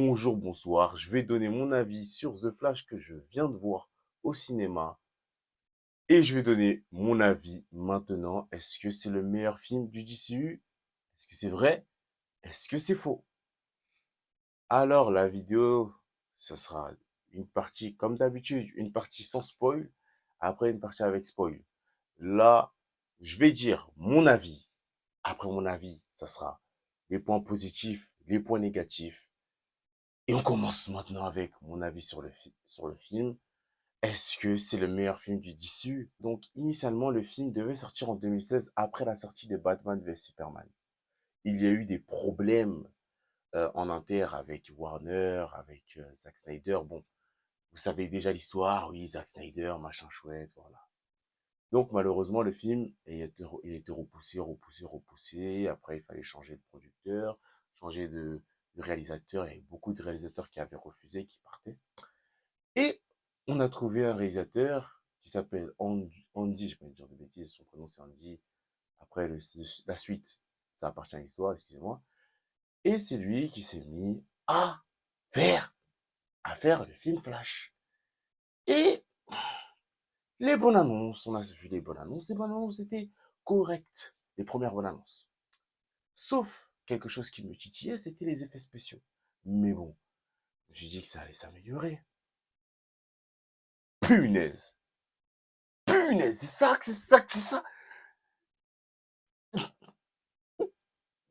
Bonjour, bonsoir. Je vais donner mon avis sur The Flash que je viens de voir au cinéma. Et je vais donner mon avis maintenant. Est-ce que c'est le meilleur film du DCU? Est-ce que c'est vrai? Est-ce que c'est faux? Alors, la vidéo, ce sera une partie comme d'habitude, une partie sans spoil, après une partie avec spoil. Là, je vais dire mon avis. Après mon avis, ça sera les points positifs, les points négatifs. Et on commence maintenant avec mon avis sur le film. Est-ce que c'est le meilleur film du DCU? Donc, initialement, le film devait sortir en 2016 après la sortie de Batman v Superman. Il y a eu des problèmes en inter avec Warner, avec Zack Snyder. Bon, vous savez déjà l'histoire, oui, Zack Snyder, machin chouette, voilà. Donc, malheureusement, le film il a été repoussé, repoussé, repoussé. Après, il fallait changer de producteur, changer de réalisateur. Il y avait beaucoup de réalisateurs qui avaient refusé, qui partaient. Et on a trouvé un réalisateur qui s'appelle Andy, je vais pas dire de bêtises, son prénom c'est Andy. Après, la suite, ça appartient à l'histoire, excusez-moi. Et c'est lui qui s'est mis faire, à faire le film Flash. Et les bonnes annonces, on a vu les bonnes annonces étaient correctes, les premières bonnes annonces. Sauf quelque chose qui me titillait, c'était les effets spéciaux. Mais bon, j'ai dit que ça allait s'améliorer. Punaise! Punaise! C'est ça!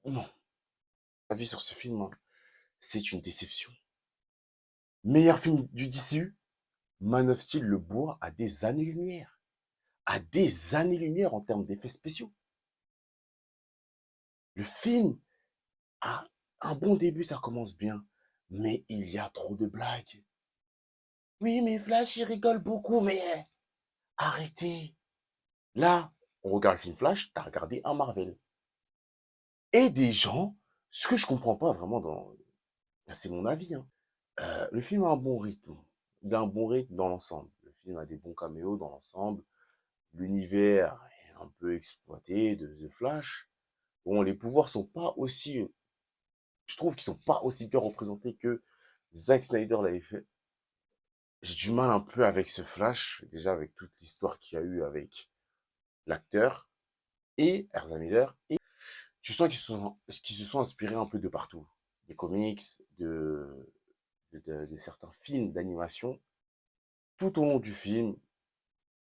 Non, avis sur ce film, hein, c'est une déception. Meilleur film du DCU, Man of Steel le bois à des années-lumière. À des années-lumière en termes d'effets spéciaux. Le film a un bon début, ça commence bien. Mais il y a trop de blagues. Oui, mais Flash, il rigole beaucoup, mais arrêtez. Là, on regarde le film Flash, t'as regardé un Marvel. Et des gens, ce que je comprends pas vraiment dans... C'est mon avis, hein. Le film a un bon rythme. Il a un bon rythme dans l'ensemble. Le film a des bons caméos dans l'ensemble. L'univers est un peu exploité de The Flash. Bon, les pouvoirs sont pas aussi, je trouve qu'ils sont pas aussi bien représentés que Zack Snyder l'avait fait. J'ai du mal un peu avec ce Flash, déjà avec toute l'histoire qu'il y a eu avec l'acteur et Ezra Miller. Et tu sens qu'ils se sont inspirés un peu de partout. Des comics, de certains films d'animation. Tout au long du film,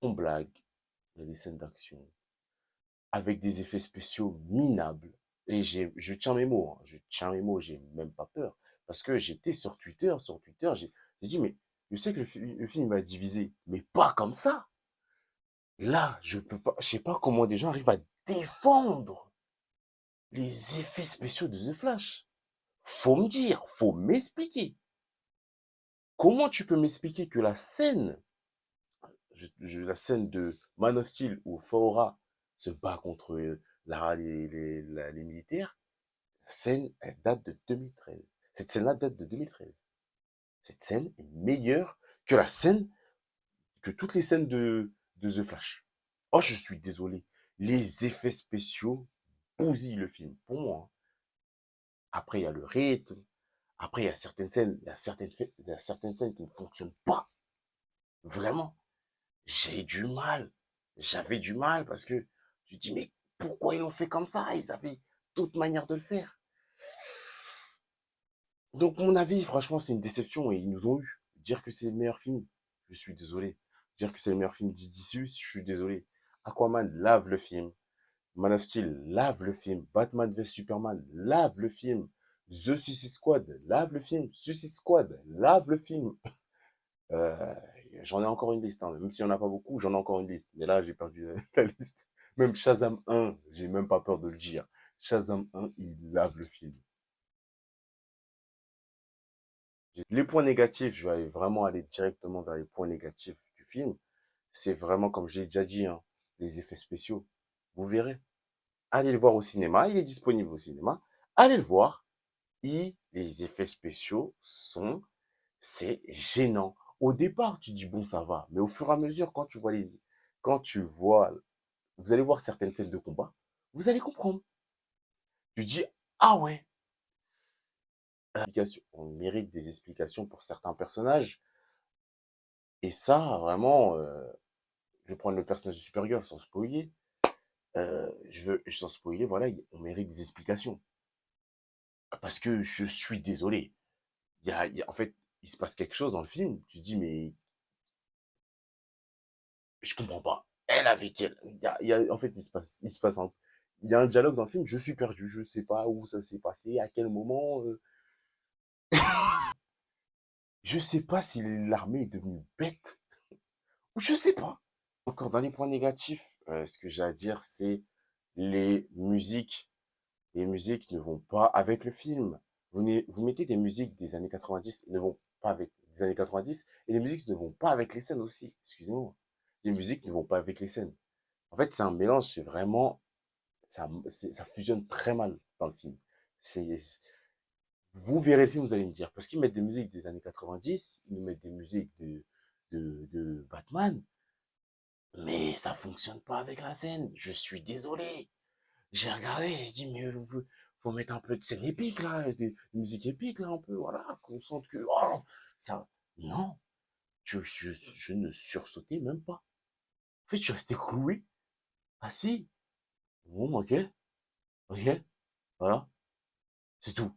on blague, il y a des scènes d'action, avec des effets spéciaux minables. Et je tiens mes mots, hein, je tiens mes mots, j'ai même pas peur. Parce que j'étais sur Twitter, j'ai dit, mais je sais que le film va diviser, mais pas comme ça. Là, je peux pas, je sais pas comment des gens arrivent à défendre les effets spéciaux de The Flash. Faut me dire, faut m'expliquer. Comment tu peux m'expliquer que la scène de Man of Steel où Faora se bat contre les militaires, la scène, elle date de 2013. Cette scène-là date de 2013. Cette scène est meilleure que que toutes les scènes de The Flash. Oh, je suis désolé. Les effets spéciaux bousillent le film, pour moi, hein. Après, il y a le rythme. Après, il y a certaines scènes, il y a certaines scènes qui ne fonctionnent pas. Vraiment. J'ai du mal. J'avais du mal parce que je dis, mais pourquoi ils l'ont fait comme ça? Ils avaient d'autres manières de le faire. Donc, mon avis, franchement, c'est une déception et ils nous ont eu. Dire que c'est le meilleur film, je suis désolé. Dire que c'est le meilleur film du DCU, je suis désolé. Aquaman lave le film. Man of Steel lave le film. Batman v Superman lave le film. The Suicide Squad lave le film. Suicide Squad lave le film. Euh, J'en ai encore une liste, hein. Même s'il n'y en a pas beaucoup, j'en ai encore une liste. Mais là, j'ai perdu la liste. Même Shazam 1, j'ai même pas peur de le dire. Shazam 1, il lave le film. Les points négatifs, je vais vraiment aller directement vers les points négatifs du film. C'est vraiment, comme j'ai déjà dit, hein, les effets spéciaux. Vous verrez. Allez le voir au cinéma, il est disponible au cinéma. Allez le voir. Et les effets spéciaux c'est gênant. Au départ, tu dis bon, ça va. Mais au fur et à mesure, quand tu vois, vous allez voir certaines scènes de combat, vous allez comprendre. Tu dis, ah ouais, On mérite des explications pour certains personnages. Et ça, vraiment, je vais prendre le personnage de Supergirl sans spoiler. Sans spoiler, voilà, on mérite des explications. Parce que je suis désolé. En fait, il se passe quelque chose dans le film. Tu dis, mais je comprends pas. Elle avec elle. En fait, il y a un dialogue dans le film. Je suis perdu. Je sais pas où ça s'est passé, à quel moment. Je sais pas si l'armée est devenue bête ou je sais pas. Encore dans les points négatifs, ce que j'ai à dire, c'est les musiques. Les musiques ne vont pas avec le film. Vous mettez des musiques des années 90, ne vont pas avec des années 90, et les musiques ne vont pas avec les scènes aussi. Excusez-moi. Les musiques ne vont pas avec les scènes. En fait, c'est un mélange, c'est vraiment, ça fusionne très mal dans le film. C'est, vous verrez le film, vous allez me dire, parce qu'ils mettent des musiques des années 90, ils nous mettent des musiques de Batman, mais ça fonctionne pas avec la scène. Je suis désolé. J'ai regardé, j'ai dit, mais faut mettre un peu de scène épique, là, de musique épique, là, un peu, voilà, qu'on sente que, oh, ça, non, je ne sursautais même pas. En fait, je suis resté cloué, assis. Bon, ok, ok, voilà, c'est tout.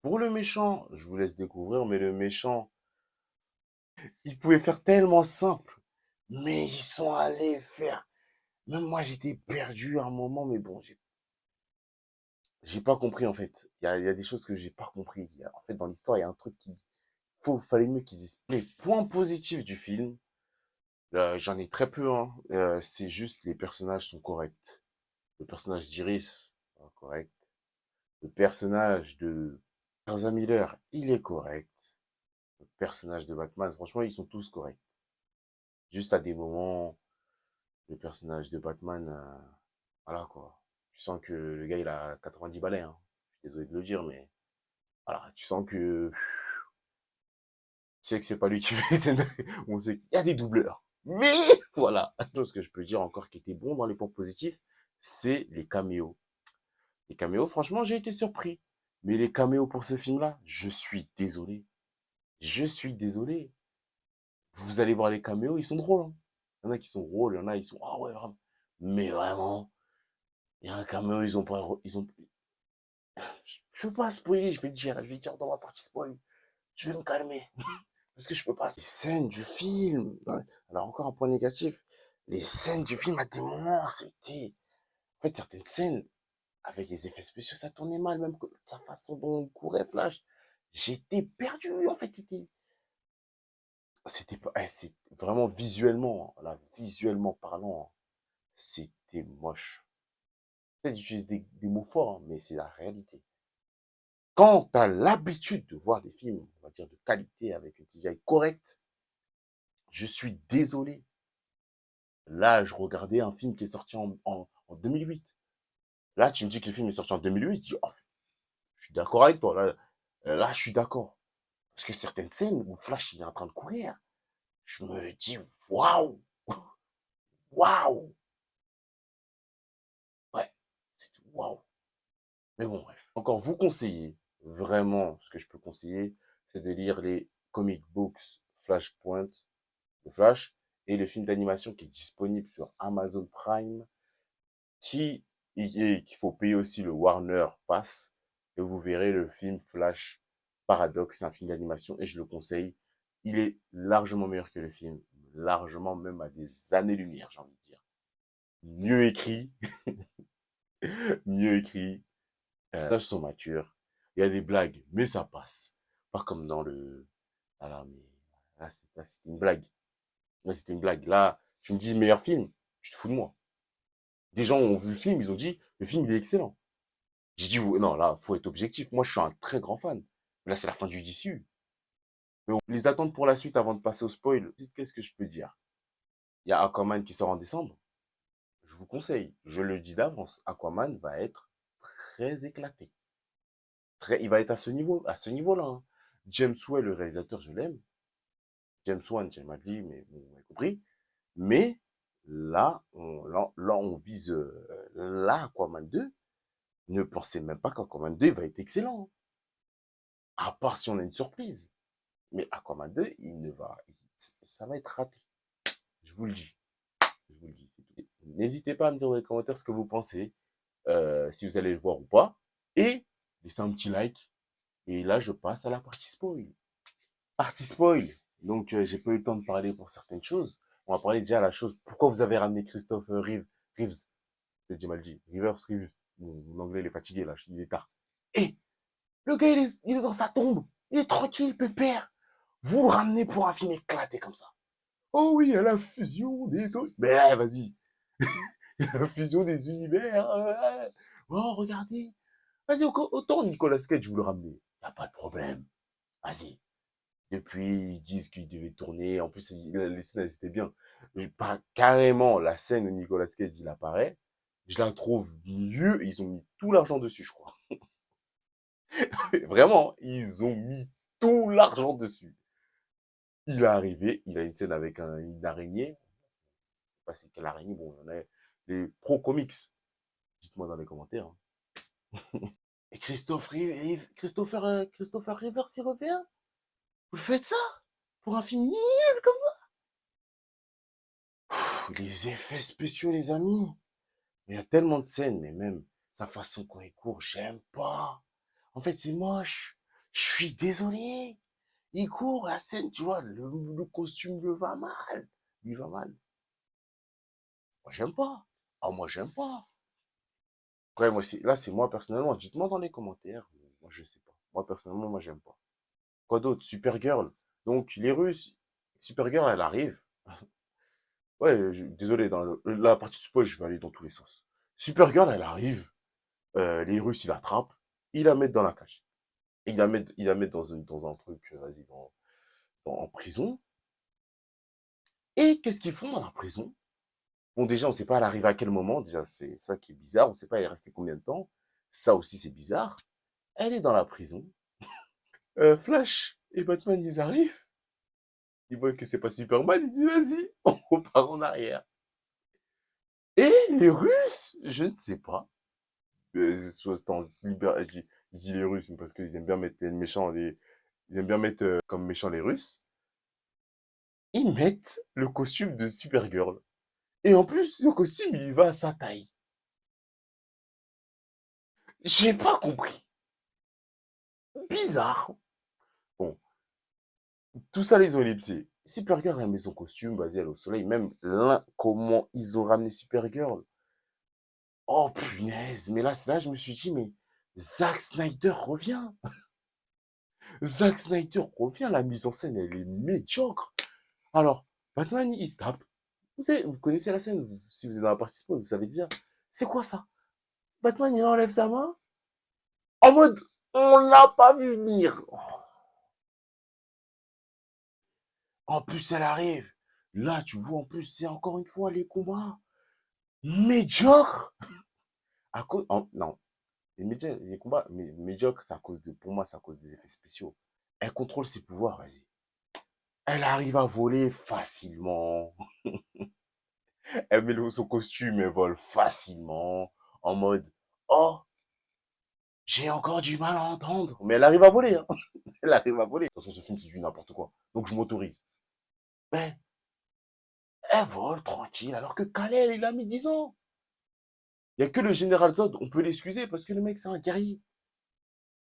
Pour le méchant, je vous laisse découvrir, mais le méchant, il pouvait faire tellement simple, mais ils sont allés faire. Même moi, j'étais perdu à un moment, mais bon, j'ai pas compris en fait. Il y a des choses que j'ai pas compris. En fait, dans l'histoire, il y a un truc qui fallait mieux qu'ils expliquent. Les points positifs du film, j'en ai très peu, hein. C'est juste les personnages sont corrects. Le personnage d'Iris, correct. Le personnage de Ezra Miller, il est correct. Le personnage de Batman, franchement, ils sont tous corrects. Juste à des moments, le personnage de Batman, voilà quoi. Tu sens que le gars, il a 90 balais, hein. Je suis désolé de le dire, mais voilà, tu sens que tu sais que c'est pas lui qui fait les scènes. On sait qu'il y a des doubleurs. Mais voilà, une chose que je peux dire encore qui était bon dans les points positifs, c'est les caméos. Les caméos, franchement, j'ai été surpris. Mais les caméos pour ce film-là, je suis désolé. Je suis désolé. Vous allez voir les caméos, ils sont drôles, hein. Il y en a qui sont drôles, il y en a, ils sont, ah ouais, vraiment. Mais vraiment, il y a un caméo, ils ont, je peux pas spoiler, je vais dire dans ma partie spoil. Je vais me calmer. Parce que je peux pas. Les scènes du film. Alors, encore un point négatif. Les scènes du film, à des moments, c'était. En fait, certaines scènes, avec les effets spéciaux, ça tournait mal, même que sa façon dont il courait, Flash. J'étais perdu, en fait. C'était pas. C'est vraiment visuellement, hein, là, visuellement parlant, hein, c'était moche. Peut-être j'utilise des mots forts, hein, mais c'est la réalité. Quand tu as l'habitude de voir des films, on va dire, de qualité avec une CGI correcte, je suis désolé. Là, je regardais un film qui est sorti en 2008. Là, tu me dis que le film est sorti en 2008, je dis, oh, je suis d'accord avec toi. Là, je suis d'accord. Parce que certaines scènes où Flash il est en train de courir, je me dis, waouh, waouh. Ouais, c'est waouh. Mais bon, bref. Encore, vous conseillez, vraiment, ce que je peux conseiller, c'est de lire les comic books Flashpoint de Flash et le film d'animation qui est disponible sur Amazon Prime qu'il faut payer aussi le Warner Pass et vous verrez le film Flash Paradox, c'est un film d'animation et je le conseille. Il est largement meilleur que le film, largement même à des années-lumière, j'ai envie de dire. Mieux écrit, mieux écrit, les personnages sont matures, il y a des blagues, mais ça passe. Pas comme dans le... Ah là, mais là, c'était une blague. Là, c'était une blague. Là, tu me dis meilleur film, je te fous de moi. Des gens ont vu le film, ils ont dit, le film, il est excellent. J'ai dit, non, là, faut être objectif. Moi, je suis un très grand fan. Là, c'est la fin du DCU. Mais bon, les attentes pour la suite avant de passer au spoil, qu'est-ce que je peux dire? Il y a Aquaman qui sort en décembre. Je vous conseille, je le dis d'avance, Aquaman va être très éclaté. Il va être à ce niveau-là, hein. James Whale, le réalisateur, je l'aime. James Wan, j'ai mal dit, mais bon, vous avez compris. Mais là, on vise là, Aquaman 2. Ne pensez même pas qu'Aquaman 2 va être excellent, hein. À part si on a une surprise. Mais Aquaman 2, ça va être raté. Je vous le dis. Je vous le dis, c'est tout. N'hésitez pas à me dire dans les commentaires ce que vous pensez, si vous allez le voir ou pas. Et laissez un petit like. Et là, je passe à la partie spoil. Partie spoil. Donc, j'ai pas eu le temps de parler pour certaines choses. On va parler déjà de la chose. Pourquoi vous avez ramené Christophe Reeves? J'ai mal dit. Reeves. Mon anglais, il est fatigué, là. Il est tard. Et le gars, il est dans sa tombe. Il est tranquille, pépère. Vous le ramenez pour un film éclaté comme ça. Oh oui, il y a la fusion des trucs. Mais vas-y. Il y a la fusion des univers. Oh, regardez. Vas-y, autant Nicolas Cage, vous le ramenez. Y a pas de problème. Vas-y. Depuis, ils disent qu'ils devaient tourner. En plus, les scènes, elles étaient bien. Mais pas carrément la scène où Nicolas Cage, il apparaît. Je la trouve mieux. Ils ont mis tout l'argent dessus, je crois. Vraiment, ils ont mis tout l'argent dessus. Il est arrivé, il a une scène avec une araignée. Je sais pas c'est quelle araignée. Bon, il y en a les pro comics. Dites-moi dans les commentaires, hein. Et Christopher Rivers, il revient? Vous faites ça? Pour un film nul comme ça? Les effets spéciaux, les amis. Il y a tellement de scènes, mais même sa façon quand il court, j'aime pas. En fait, c'est moche. Je suis désolé. Il court, la scène, tu vois, le costume lui va mal. Lui va mal. Moi, j'aime pas. Ah, moi, j'aime pas. Après, moi, là, c'est moi personnellement. Dites-moi dans les commentaires. Moi, je sais pas. Moi, personnellement, moi, j'aime pas. Quoi d'autre? Supergirl. Donc, les Russes, Supergirl, elle arrive. Ouais, désolé, dans la partie spoil, je vais aller dans tous les sens. Supergirl, elle arrive. Les Russes, ils l'attrapent. Ils la mettent dans la cage. Et ils la mettent dans un truc, vas-y, en prison. Et qu'est-ce qu'ils font dans la prison? Bon, déjà, on sait pas elle arrive à quel moment. Déjà, c'est ça qui est bizarre. On sait pas elle est restée combien de temps. Ça aussi, c'est bizarre. Elle est dans la prison. Flash et Batman, ils arrivent. Ils voient que c'est pas Superman. Ils disent, vas-y, on repart en arrière. Et les Russes, je ne sais pas. Soit c'est je dis les Russes, mais parce qu'ils aiment bien mettre les méchants, ils aiment bien mettre comme méchants les Russes. Ils mettent le costume de Supergirl. Et en plus, le costume, il va à sa taille. J'ai pas compris. Bizarre. Bon, tout ça, les ont ellipsé. Supergirl a mis son costume, vas-y, elle est au soleil. Même là, comment ils ont ramené Supergirl. Oh punaise, mais là, je me suis dit, mais Zack Snyder revient. Zack Snyder revient, la mise en scène, elle est médiocre. Alors, Batman, il se tape. Vous connaissez la scène, si vous êtes dans la partie spoil, vous savez dire, c'est quoi ça? Batman, il enlève sa main, en mode, on l'a pas vu venir. En plus, elle arrive. Là, tu vois, en plus, c'est encore une fois les combats médiocres. Non, les combats médiocres, pour moi, c'est à cause des effets spéciaux. Elle contrôle ses pouvoirs, vas-y. Elle arrive à voler facilement. Elle met son costume, elle vole facilement. En mode, oh, j'ai encore du mal à entendre. Mais elle arrive à voler, hein. Elle arrive à voler. De toute façon, ce film, c'est du n'importe quoi. Donc, je m'autorise. Mais, elle vole tranquille, alors que Kal-El, il a mis 10 ans. Il n'y a que le général Zod, on peut l'excuser parce que le mec, c'est un guerrier.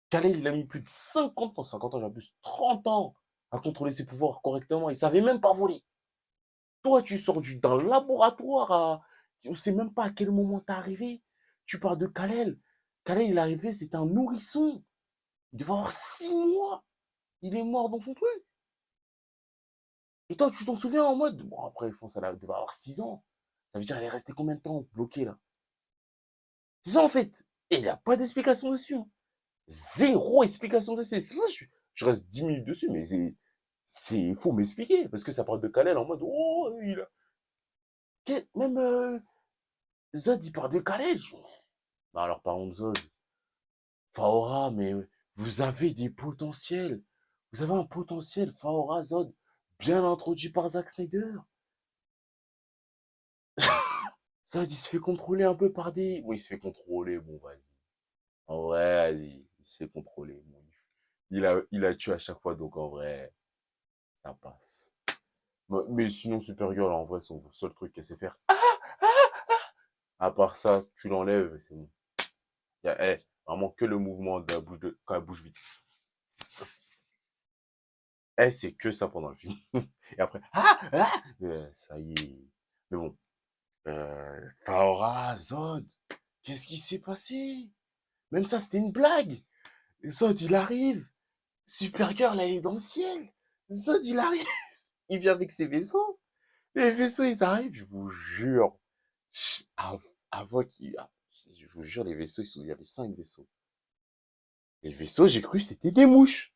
Kal-El, il a mis plus de 50 ans, j'abuse, 30 ans à contrôler ses pouvoirs correctement. Il savait même pas voler. Toi, tu sors d'un laboratoire on ne sait même pas à quel moment t'es arrivé. Tu parles de Kal-El. Kal-El, il est arrivé, c'était un nourrisson. Il devait avoir 6 mois. Il est mort dans son truc. Et toi, tu t'en souviens en mode, bon, après, je pense qu'elle devait avoir 6 ans. Ça veut dire, elle est restée combien de temps bloquée là? C'est ça en fait. Et il n'y a pas d'explication dessus, hein. Zéro explication dessus. C'est pour ça que je reste 10 minutes dessus, mais faut m'expliquer. Parce que ça parle de Kalel en mode, oh, même Zod, il parle de Kalel. Bah alors, par contre, Zod, Faora, mais vous avez des potentiels. Vous avez un potentiel, Faora, Zod, bien introduit par Zack Snyder. Zod, il se fait contrôler un peu par des. Oui, il se fait contrôler, bon, vas-y. En vrai, vas-y, il se fait contrôler. Bon, il a tué à chaque fois, donc en vrai, ça passe. Mais sinon, Supergirl, en vrai, son seul truc qu'elle sait faire, à part ça, tu l'enlèves, et c'est bon. Il y a vraiment que le mouvement de la bouche quand elle bouge vite. C'est que ça pendant le film. Et après, ça y est. Mais bon, Faora, Zod, qu'est-ce qui s'est passé? Même ça, c'était une blague. Zod, il arrive. Supergirl, elle est dans le ciel. Zod, il arrive. Il vient avec ses vaisseaux. Les vaisseaux, ils arrivent, je vous jure. Avant qu'il... Je vous jure, les vaisseaux, il y avait 5 vaisseaux. Les vaisseaux, j'ai cru que c'était des mouches.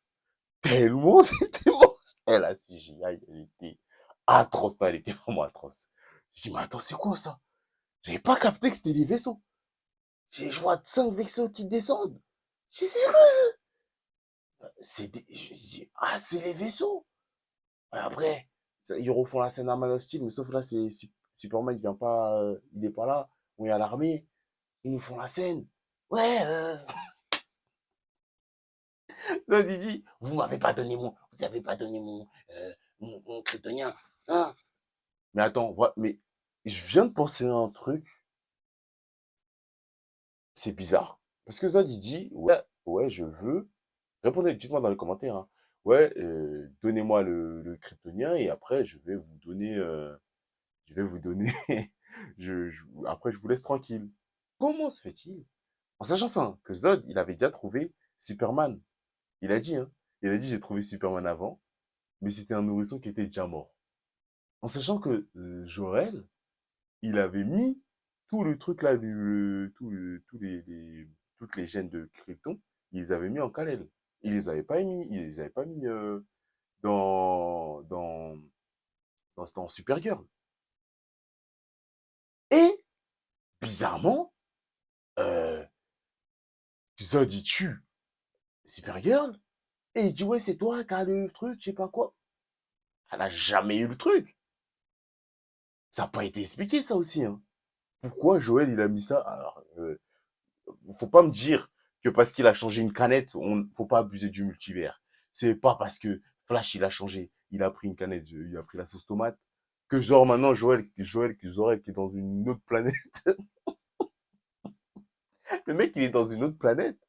Tellement c'était moche. Et la CGI, elle était atroce. Non, elle était vraiment atroce. Je dis, mais attends, c'est quoi ça? J'avais pas capté que c'était des vaisseaux. Je vois 5 vaisseaux qui descendent. Je dis, c'est quoi? Je dis, c'est les vaisseaux. Et après, ils refont la scène à Man of Steel, mais sauf là, c'est Superman, il vient pas, il est pas là. On est à l'armée. Ils nous font la scène. Ouais, non, il dit, vous m'avez pas donné mon kryptonien. Hein? Mais attends, mais je viens de penser à un truc, c'est bizarre. Parce que Zod, il dit, ouais, ouais, je veux. Répondez, dites-moi dans les commentaires, hein. Ouais, donnez-moi le kryptonien et après, je vais vous donner, après, je vous laisse tranquille. Comment se fait-il? En sachant ça, hein, que Zod, il avait déjà trouvé Superman. Il a dit, hein. Il a dit, j'ai trouvé Superman avant, mais c'était un nourrisson qui était déjà mort. En sachant que Jor-El, il avait mis tout le truc là, toutes les gènes de Krypton, il les avait mis en Kal-El. Il les avait pas mis dans, dans, dans Supergirl. Et, bizarrement, euh, Zod, il tue Supergirl, et il dit, ouais, c'est toi qui as le truc, je sais pas quoi. Elle a jamais eu le truc. Ça n'a pas été expliqué, ça aussi, hein. Pourquoi Joël, il a mis ça? Alors, faut pas me dire que parce qu'il a changé une canette, faut pas abuser du multivers. C'est pas parce que Flash, il a changé, il a pris une canette, il a pris la sauce tomate, que genre maintenant, Joël qui est dans une autre planète. Le mec, il est dans une autre planète.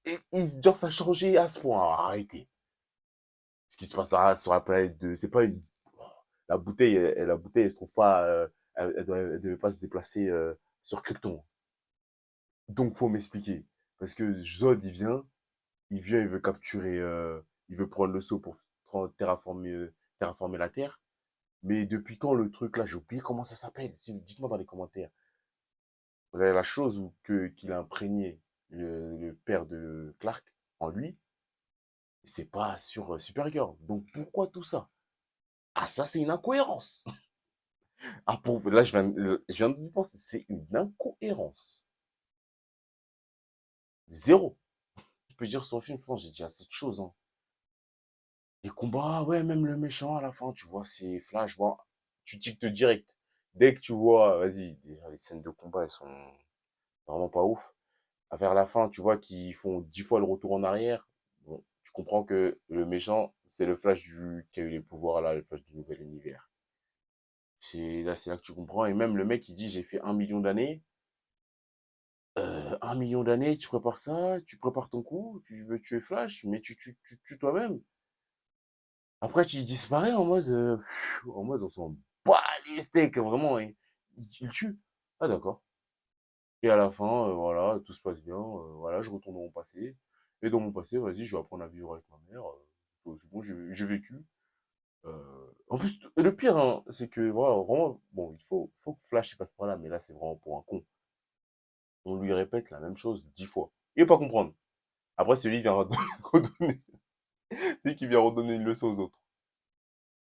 Et, genre, ça a changé à ce point. Alors, arrêtez. Ce qui se passe sur la planète de, c'est pas une, la bouteille, la bouteille, elle se trouve pas, elle devait pas se déplacer, sur Krypton. Donc, faut m'expliquer. Parce que Zod, il veut capturer, il veut prendre le sceau pour terraformer la Terre. Mais depuis quand le truc là, j'ai oublié comment ça s'appelle. Dites-moi dans les commentaires. La chose qu'il a imprégné le père de Clark en lui, c'est pas sur Supergirl. Donc pourquoi tout ça? Ah, ça, c'est une incohérence. Là, je viens de penser, c'est une incohérence. Zéro. Je peux dire sur le film, je pense, j'ai dit assez de choses, hein. Les combats, ouais, même le méchant à la fin, tu vois, c'est Flash. Bon, tu tiltes direct. Dès que tu vois, vas-y, déjà, les scènes de combat, elles sont vraiment pas ouf. Vers la fin, tu vois qu'ils font 10 fois le retour en arrière. Bon, tu comprends que le méchant, c'est le Flash qui a eu les pouvoirs là, le Flash du nouvel univers. C'est là que tu comprends. Et même le mec, il dit, j'ai fait 1 million d'années. 1 million d'années, tu prépares ça, tu prépares ton coup, tu veux tuer Flash, mais tu tues toi-même. Après, tu disparais en mode on s'en bat les steaks, vraiment, hein. Il tue. Ah, d'accord. Et à la fin, voilà, tout se passe bien, voilà, je retourne dans mon passé. Et dans mon passé, vas-y, je vais apprendre à vivre avec ma mère. C'est bon, j'ai vécu. En plus, le pire, hein, c'est que, voilà, vraiment, bon, faut que Flash il passe par là, mais là, c'est vraiment pour un con. On lui répète la même chose 10 fois. Il va pas comprendre. Après, c'est lui qui vient redonner, c'est lui qui vient redonner une leçon aux autres.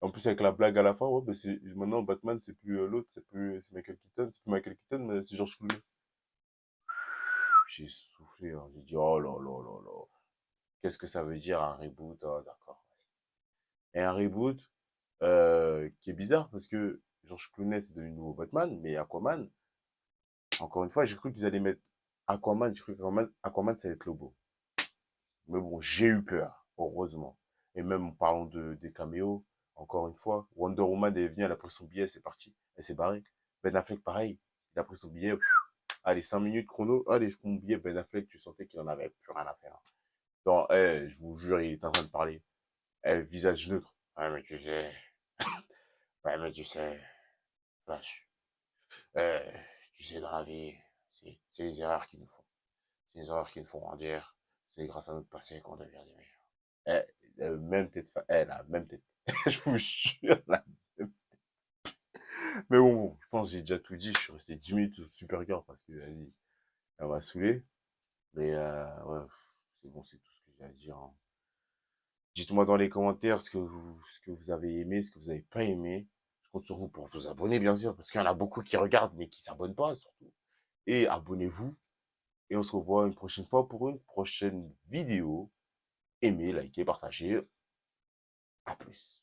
En plus, avec la blague à la fin, ouais, bah, maintenant, Batman, c'est plus l'autre, c'est Michael Keaton, c'est plus Michael Keaton, mais c'est George Clooney. J'ai soufflé, hein. J'ai dit, oh là là là là. Qu'est-ce que ça veut dire un reboot? Ah, d'accord. Et un reboot, qui est bizarre parce que George Clooney, c'est devenu nouveau Batman, mais Aquaman, encore une fois, j'ai cru qu'ils allaient mettre Aquaman, j'ai cru qu'Aquaman, ça allait être Lobo. Mais bon, j'ai eu peur, heureusement. Et même en parlant des caméos, encore une fois, Wonder Woman est venue, elle a pris son billet, c'est parti. Elle s'est barrée. Ben Affleck, pareil. Il a pris son billet. Allez, 5 minutes chrono. Allez, je prends mon billet. Ben Affleck, tu sentais qu'il en avait plus rien à faire. Non, je vous jure, il est en train de parler. Visage neutre. Ouais, mais tu sais. Ouais, mais tu sais. Flash. Euh, Tu sais, dans la vie, c'est les erreurs qui nous font. C'est les erreurs qui nous font grandir. C'est grâce à notre passé qu'on devient des meilleurs. Même tête, la même tête. Je vous jure, la même. Mais bon, je pense que j'ai déjà tout dit. Je suis resté 10 minutes sur Supergirl parce que, vas-y, elle m'a saoulé. Mais, ouais, c'est bon, c'est tout ce que j'ai à dire, hein. Dites-moi dans les commentaires ce que vous avez aimé, ce que vous n'avez pas aimé. Je compte sur vous pour vous abonner, bien sûr, parce qu'il y en a beaucoup qui regardent, mais qui s'abonnent pas, surtout. Et abonnez-vous. Et on se revoit une prochaine fois pour une prochaine vidéo. Aimez, likez, partagez. À plus.